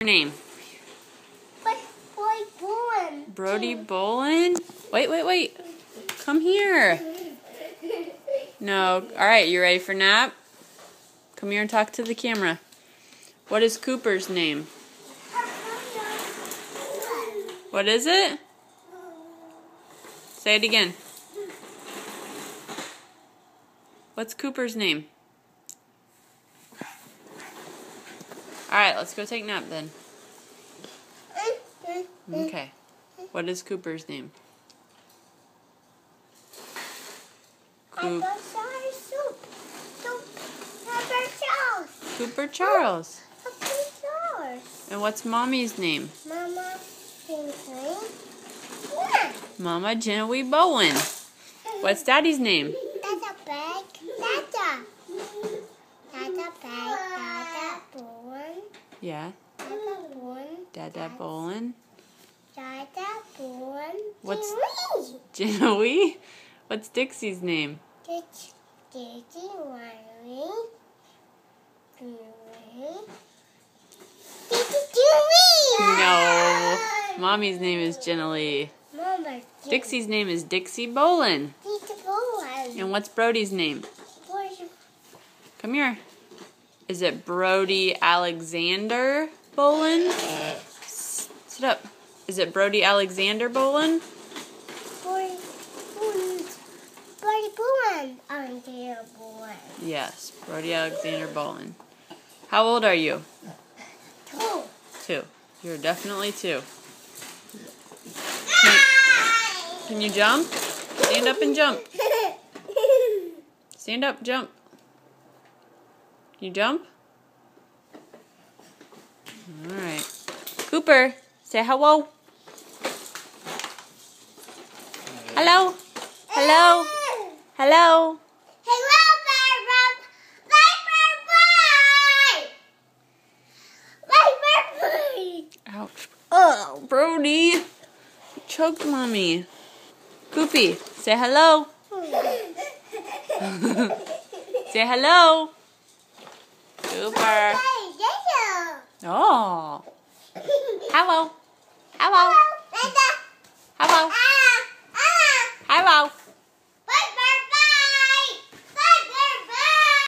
Name? Brody Bolin? Wait. Come here. No. Alright, you ready for nap? Come here and talk to the camera. What is Cooper's name? What is it? Say it again. What's Cooper's name? Alright, let's go take a nap then. Okay. What is Cooper's name? Cooper Charles. And what's Mommy's name? Mama Genevieve Bowen. What's Daddy's name? Dada Bowen. Yeah. Dada Bolin. What's Genevieve? What's Dixie's name? No. Mommy's name is Jenna-Lee. Dixie's name is Dixie Bolin. And what's Brody's name? Come here. Is it Brody Alexander Bolin? Sit up. Is it Brody Alexander Bolin? Yes, Brody Alexander Bolin. How old are you? 2. You're definitely 2. Can you jump? Stand up and jump. Stand up, jump. Can you jump? Alright. Cooper, say hello. Hello. Hello. Hello. Ouch. Oh, Brody. You choked Mommy. Coopy, say hello. Say hello. Cooper. Oh. Hello. Hello. Hello. Hello.